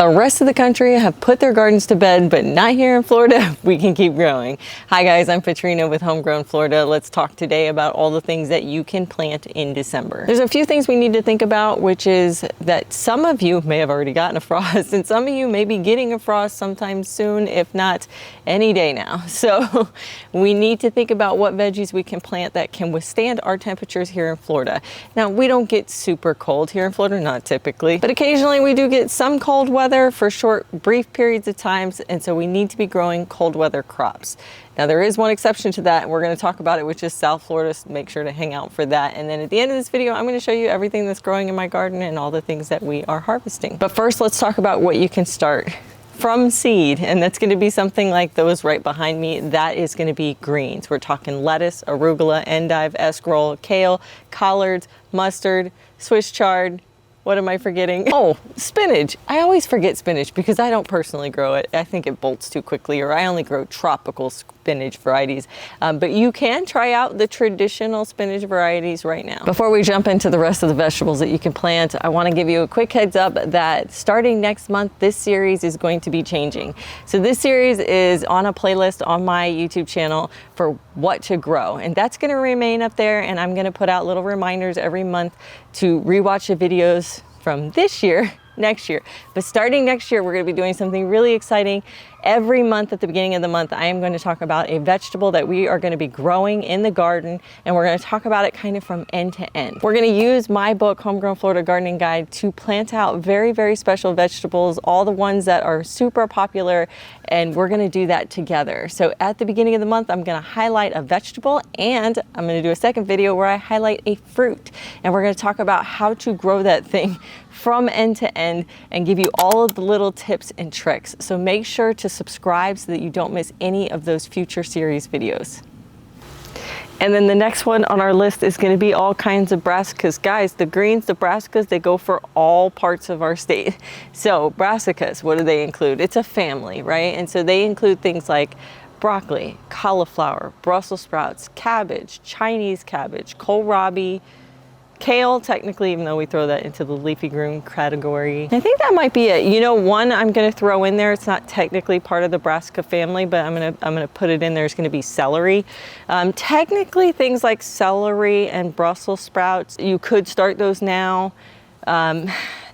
The rest of the country have put their gardens to bed, but not here in Florida. We can keep growing. Hi guys, I'm Katrina with Homegrown Florida. Let's talk today about all the things that you can plant in December. There's a few things we need to think about, which is that some of you may have already gotten a frost and some of you may be getting a frost sometime soon, if not any day now. So we need to think about what veggies we can plant that can withstand our temperatures here in Florida. Now, we don't get super cold here in Florida, not typically, but occasionally we do get some cold weather for short, brief periods of times, and so we need to be growing cold weather crops. Now, there is one exception to that, and we're going to talk about it, which is South Florida, so make sure to hang out for that. And then at the end of this video, I'm going to show you everything that's growing in my garden and all the things that we are harvesting. But first, let's talk about what you can start from seed, and that's going to be something like those right behind me. That is going to be greens. We're talking lettuce, arugula, endive, escarole, kale, collards, mustard, Swiss chard. What am I forgetting? Oh, spinach. I always forget spinach because I don't personally grow it. I think it bolts too quickly, or I only grow tropical spinach varieties. But you can try out the traditional spinach varieties right now. Before we jump into the rest of the vegetables that you can plant, I want to give you a quick heads up that starting next month, this series is going to be changing. So this series is on a playlist on my YouTube channel for what to grow, and that's going to remain up there, and I'm going to put out little reminders every month to rewatch the videos from this year next year. But starting next year, we're going to be doing something really exciting. Every month at the beginning of the month, I am going to talk about a vegetable that we are going to be growing in the garden, and we're going to talk about it kind of from end to end. We're going to use my book, Homegrown Florida Gardening Guide, to plant out very, very special vegetables, all the ones that are super popular, and we're going to do that together. So at the beginning of the month, I'm going to highlight a vegetable, and I'm going to do a second video where I highlight a fruit, and we're going to talk about how to grow that thing from end to end and give you all of the little tips and tricks. So make sure to subscribe so that you don't miss any of those future series videos. And then the next one on our list is going to be all kinds of brassicas. Guys, the greens, the brassicas, they go for all parts of our state. So brassicas, what do they include? It's a family, right? And so they include things like broccoli, cauliflower, Brussels sprouts, cabbage, Chinese cabbage, kohlrabi, kale, technically, even though we throw that into the leafy green category. I think that might be it. You know, one I'm going to throw in there, it's not technically part of the brassica family, but I'm going to put it in there. It's going to be celery. Technically, things like celery and Brussels sprouts, you could start those now.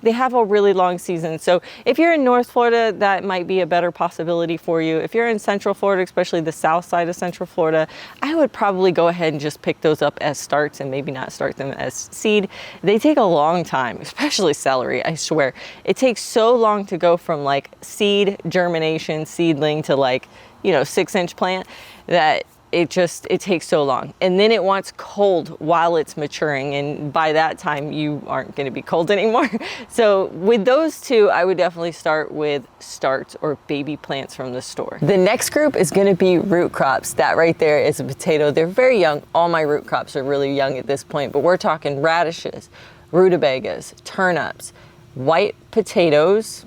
They have a really long season. So if you're in North Florida, that might be a better possibility for you. If you're in Central Florida, especially the south side of Central Florida, I would probably go ahead and just pick those up as starts and maybe not start them as seed. They take a long time, especially celery, I swear. It takes so long to go from like seed, germination, seedling to like, you know, 6-inch plant that it takes so long. And then it wants cold while it's maturing, and by that time you aren't going to be cold anymore. So with those two, I would definitely start with starts or baby plants from the store. The next group is going to be root crops. That right there is a potato. They're very young. All my root crops are really young at this point, but we're talking radishes, rutabagas, turnips, white potatoes,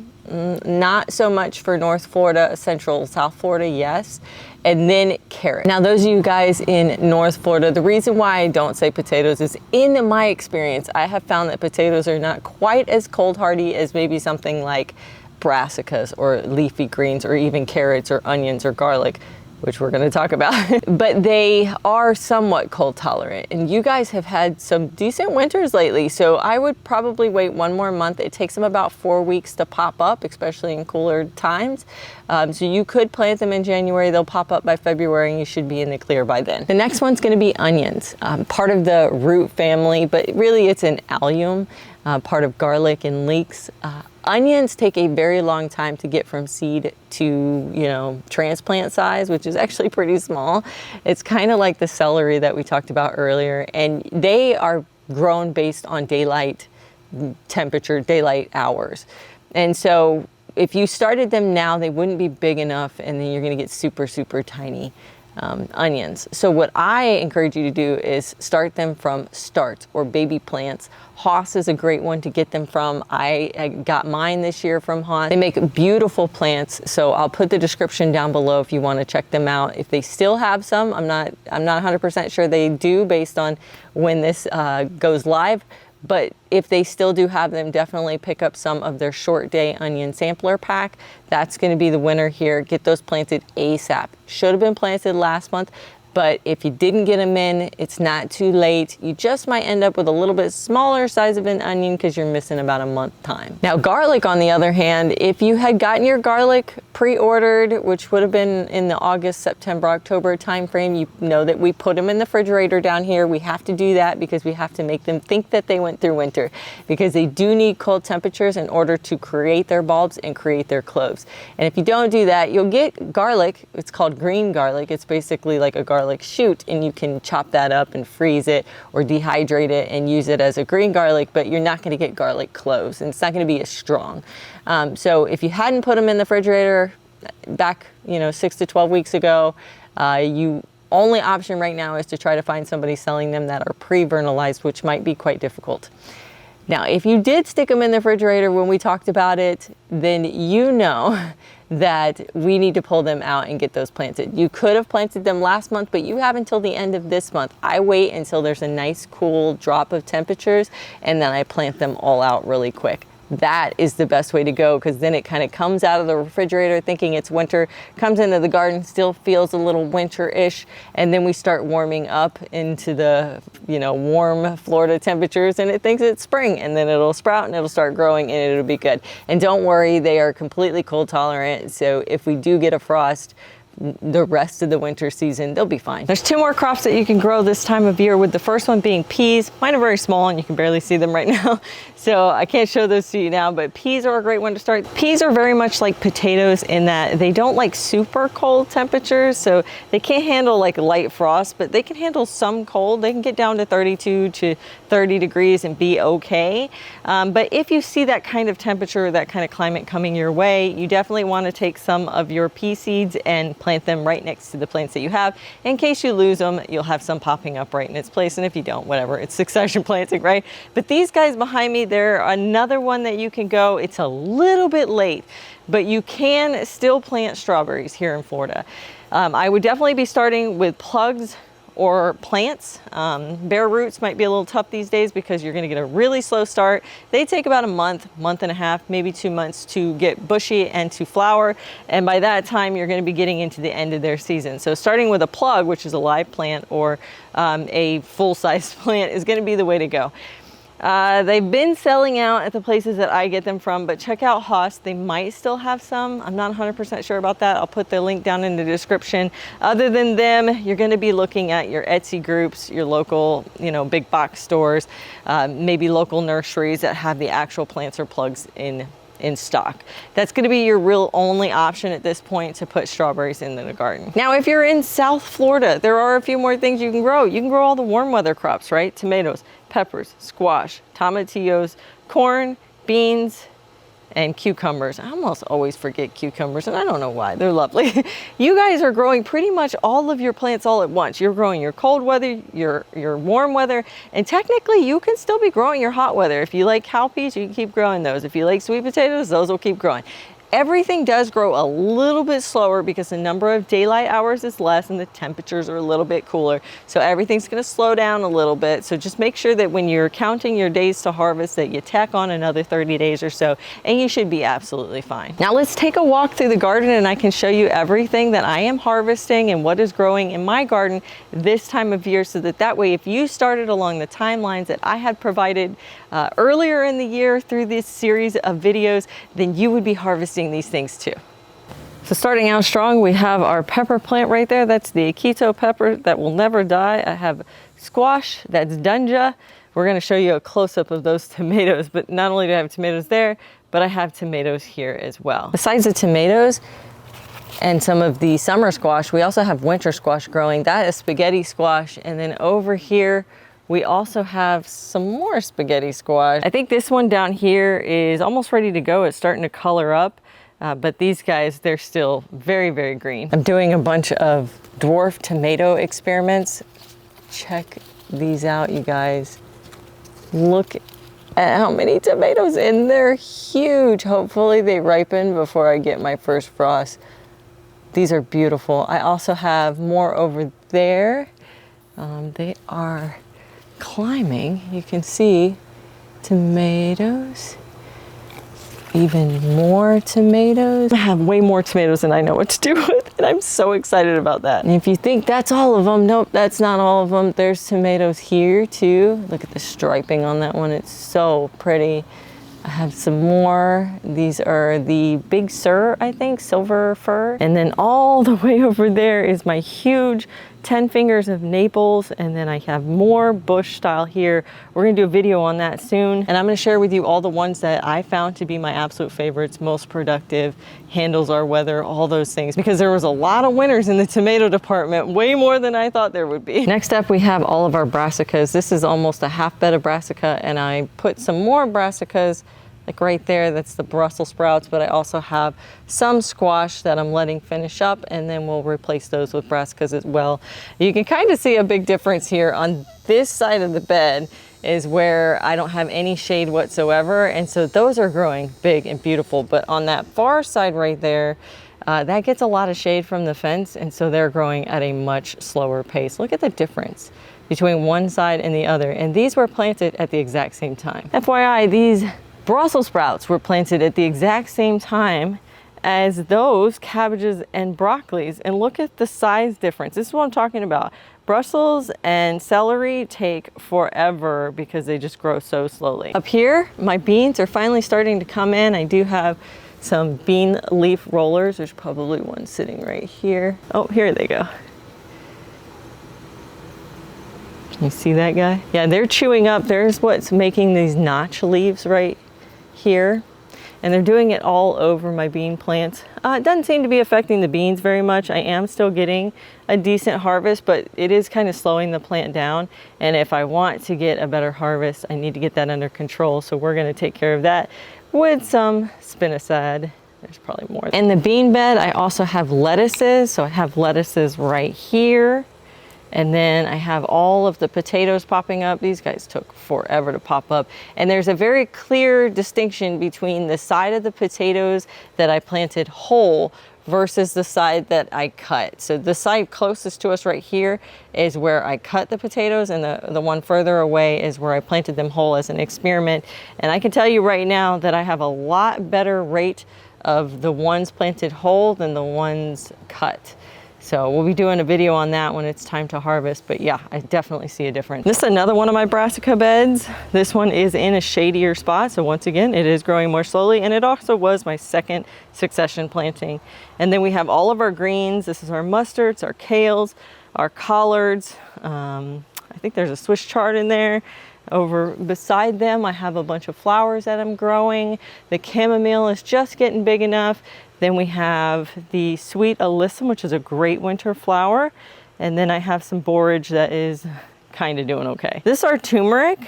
not so much for North Florida, Central, South Florida, yes. And then carrot. Now, those of you guys in North Florida, the reason why I don't say potatoes is, in my experience, I have found that potatoes are not quite as cold hardy as maybe something like brassicas or leafy greens or even carrots or onions or garlic, which we're going to talk about. But they are somewhat cold tolerant, and you guys have had some decent winters lately, so I would probably wait one more month. It takes them about 4 weeks to pop up, especially in cooler times. So you could plant them in January, they'll pop up by February, and you should be in the clear by then. The next one's going to be onions, part of the root family, but really it's an allium, part of garlic and leeks. Onions take a very long time to get from seed to, you know, transplant size, which is actually pretty small. It's kind of like the celery that we talked about earlier, and they are grown based on daylight temperature, daylight hours. And so if you started them now, they wouldn't be big enough, and then you're going to get super, super tiny onions. So what I encourage you to do is start them from starts or baby plants. Haas is a great one to get them from. I got mine this year from Haas. They make beautiful plants, so I'll put the description down below if you want to check them out. If they still have some, I'm not 100% sure they do based on when this goes live, But if they still do have them, definitely pick up some of their short day onion sampler pack. That's going to be the winner here. Get those planted ASAP. Should have been planted last month, but if you didn't get them in, it's not too late. You just might end up with a little bit smaller size of an onion because you're missing about a month time. Now garlic, on the other hand, if you had gotten your garlic pre-ordered, which would have been in the August, September, October timeframe, you know that we put them in the refrigerator down here. We have to do that because we have to make them think that they went through winter, because they do need cold temperatures in order to create their bulbs and create their cloves. And if you don't do that, you'll get garlic. It's called green garlic. It's basically like a garlic shoot, and you can chop that up and freeze it or dehydrate it and use it as a green garlic, but you're not going to get garlic cloves, and it's not going to be as strong. So if you hadn't put them in the refrigerator back, 6 to 12 weeks ago, you only option right now is to try to find somebody selling them that are pre-vernalized, which might be quite difficult. Now, if you did stick them in the refrigerator when we talked about it, then you know that we need to pull them out and get those planted. You could have planted them last month, but you have until the end of this month. I wait until there's a nice cool drop of temperatures, and then I plant them all out really quick. That is the best way to go, because then it kind of comes out of the refrigerator thinking it's winter, comes into the garden, still feels a little winter-ish, and then we start warming up into the warm Florida temperatures, and it thinks it's spring, and then it'll sprout and it'll start growing and it'll be good. And don't worry, they are completely cold tolerant, so if we do get a frost the rest of the winter season, they'll be fine. There's two more crops that you can grow this time of year, with the first one being peas. Mine are very small and you can barely see them right now, so I can't show those to you now, but peas are a great one to start. Peas are very much like potatoes in that they don't like super cold temperatures, so they can't handle like light frost, but they can handle some cold. They can get down to 32 to 30 degrees and be okay. But if you see that kind of temperature, that kind of climate coming your way, you definitely want to take some of your pea seeds and plant them right next to the plants that you have. In case you lose them, you'll have some popping up right in its place, and if you don't, whatever, it's succession planting, right? But these guys behind me, they're another one that you can go. It's a little bit late, but you can still plant strawberries here in Florida. I would definitely be starting with plugs or plants. Bare roots might be a little tough these days because you're going to get a really slow start. They take about a month and a half, maybe 2 months to get bushy and to flower. And by that time, you're going to be getting into the end of their season. So starting with a plug, which is a live plant, or a full-size plant, is going to be the way to go. They've been selling out at the places that I get them from, but check out Haas. They might still have some. I'm not 100% sure about that. I'll put the link down in the description. Other than them, you're going to be looking at your Etsy groups, your local, big box stores, maybe local nurseries that have the actual plants or plugs in stock. That's going to be your real only option at this point to put strawberries in the garden. Now, if you're in South Florida, there are a few more things you can grow. You can grow all the warm weather crops, right? Tomatoes, peppers, squash, tomatillos, corn, beans, and cucumbers. I almost always forget cucumbers, and I don't know why. They're lovely. You guys are growing pretty much all of your plants all at once. You're growing your cold weather, your warm weather, and technically you can still be growing your hot weather. If you like cowpeas, you can keep growing those. If you like sweet potatoes, those will keep growing. Everything does grow a little bit slower because the number of daylight hours is less and the temperatures are a little bit cooler. So everything's going to slow down a little bit. So just make sure that when you're counting your days to harvest that you tack on another 30 days or so, and you should be absolutely fine. Now let's take a walk through the garden and I can show you everything that I am harvesting and what is growing in my garden this time of year, so that way if you started along the timelines that I had provided earlier in the year through this series of videos, then you would be harvesting these things too. So starting out strong, we have our pepper plant right there. That's the keto pepper that will never die. I have squash, that's dunja. We're going to show you a close-up of those tomatoes, but not only do I have tomatoes there, but I have tomatoes here as well. Besides the tomatoes and some of the summer squash, we also have winter squash growing. That is spaghetti squash. And then over here, we also have some more spaghetti squash. I think this one down here is almost ready to go. It's starting to color up. But these guys, they're still very, very green. I'm doing a bunch of dwarf tomato experiments. Check these out, you guys. Look at how many tomatoes, and they're huge. Hopefully they ripen before I get my first frost. These are beautiful. I also have more over there. They are climbing. You can see Tomatoes. Even more tomatoes. I have way more tomatoes than I know what to do with, and I'm so excited about that. And if you think that's all of them, nope, that's not all of them. There's tomatoes here too. Look at the striping on that one. It's so pretty. I have some more. These are the Big Sur, I think, silver fir. And then all the way over there is my huge 10 fingers of Naples. And then I have more bush style here. We're gonna do a video on that soon. And I'm gonna share with you all the ones that I found to be my absolute favorites, most productive, handles our weather, all those things. Because there was a lot of winners in the tomato department, way more than I thought there would be. Next up, we have all of our brassicas. This is almost a half bed of brassica, and I put some more brassicas like right there. That's the Brussels sprouts, but I also have some squash that I'm letting finish up, and then we'll replace those with brassicas as well. You can kind of see a big difference here. On this side of the bed is where I don't have any shade whatsoever, and so those are growing big and beautiful. But on that far side right there, that gets a lot of shade from the fence, and so they're growing at a much slower pace. Look at the difference between one side and the other, and these were planted at the exact same time. FYI, these Brussels sprouts were planted at the exact same time as those cabbages and broccolis, and look at the size difference. This is what I'm talking about. Brussels and celery take forever because they just grow so slowly. Up here, my beans are finally starting to come in. I do have some bean leaf rollers. There's probably one sitting right here. Oh, here they go. Can you see that guy? Yeah, they're chewing up. There's what's making these notch leaves right here, and they're doing it all over my bean plants. It doesn't seem to be affecting the beans very much. I am still getting a decent harvest, but it is kind of slowing the plant down, and if I want to get a better harvest, I need to get that under control. So we're going to take care of that with some spinosad. There's probably more. In the bean bed, I also have lettuces. So I have lettuces right here. And then I have all of the potatoes popping up. These guys took forever to pop up. And there's a very clear distinction between the side of the potatoes that I planted whole versus the side that I cut. So the side closest to us right here is where I cut the potatoes, and the one further away is where I planted them whole as an experiment. And I can tell you right now that I have a lot better rate of the ones planted whole than the ones cut. So we'll be doing a video on that when it's time to harvest, but yeah, I definitely see a difference. This is another one of my brassica beds. This one is in a shadier spot, so once again, it is growing more slowly, and it also was my second succession planting. And then we have all of our greens. This is our mustards, our kales, our collards. I think there's a Swiss chard in there. Over beside them, I have a bunch of flowers that I'm growing. The chamomile is just getting big enough. Then we have the sweet alyssum, which is a great winter flower. And then I have some borage that is kind of doing okay. This is our turmeric.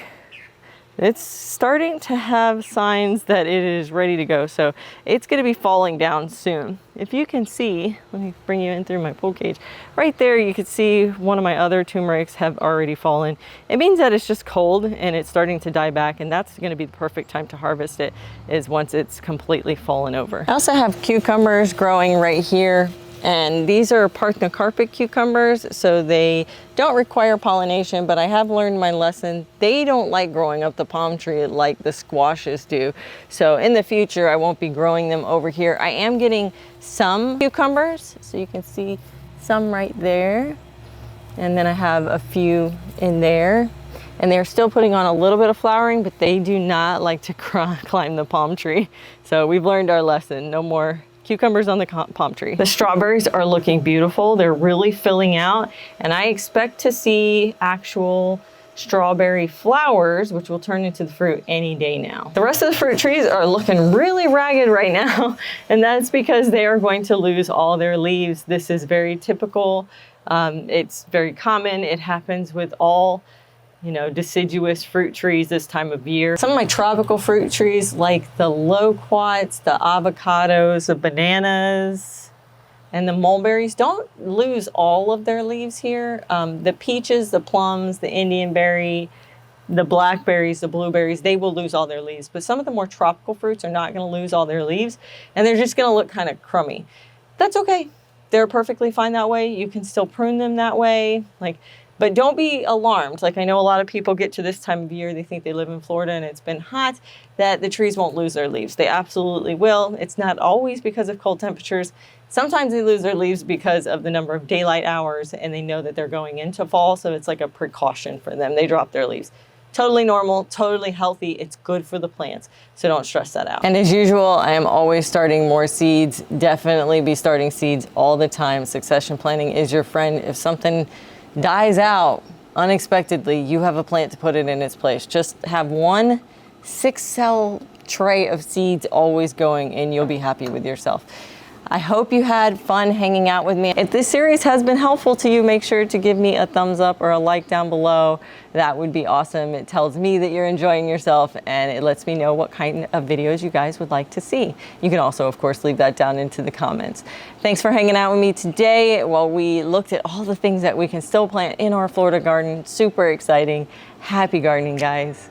It's starting to have signs that it is ready to go. So it's gonna be falling down soon. If you can see, let me bring you in through my pool cage. Right there, you can see one of my other turmerics have already fallen. It means that it's just cold and it's starting to die back, and that's gonna be the perfect time to harvest it, is once it's completely fallen over. I also have cucumbers growing right here. And these are parthenocarpic cucumbers, so they don't require pollination, but I have learned my lesson. They don't like growing up the palm tree like the squashes do. So in the future, I won't be growing them over here. I am getting some cucumbers, so you can see some right there. And then I have a few in there. And they're still putting on a little bit of flowering, but they do not like to climb the palm tree. So we've learned our lesson, no more cucumbers on the palm tree. The strawberries are looking beautiful. They're really filling out, and I expect to see actual strawberry flowers, which will turn into the fruit any day now. The rest of the fruit trees are looking really ragged right now, and that's because they are going to lose all their leaves. This is very typical. It's very common. It happens with all deciduous fruit trees this time of year. Some of my tropical fruit trees, like the loquats, the avocados, the bananas, and the mulberries, don't lose all of their leaves here. The peaches, the plums, the Indian berry, the blackberries, the blueberries, they will lose all their leaves. But some of the more tropical fruits are not going to lose all their leaves, and they're just going to look kind of crummy. That's okay. They're perfectly fine that way. You can still prune them that way. Like, But don't be alarmed. Like, I know a lot of people get to this time of year, they think they live in Florida and it's been hot, that the trees won't lose their leaves. They absolutely will. It's not always because of cold temperatures. Sometimes they lose their leaves because of the number of daylight hours, and they know that they're going into fall, so it's like a precaution for them. They drop their leaves. Totally normal, totally healthy. It's good for the plants, so don't stress that out. And as usual, I am always starting more seeds. Definitely be starting seeds all the time. Succession planning is your friend. If something dies out unexpectedly, you have a plant to put it in its place. Just have one 6-cell tray of seeds always going, and you'll be happy with yourself. I hope you had fun hanging out with me. If this series has been helpful to you, make sure to give me a thumbs up or a like down below. That would be awesome. It tells me that you're enjoying yourself, and it lets me know what kind of videos you guys would like to see. You can also, of course, leave that down into the comments. Thanks for hanging out with me today while we looked at all the things that we can still plant in our Florida garden. Super exciting. Happy gardening, guys.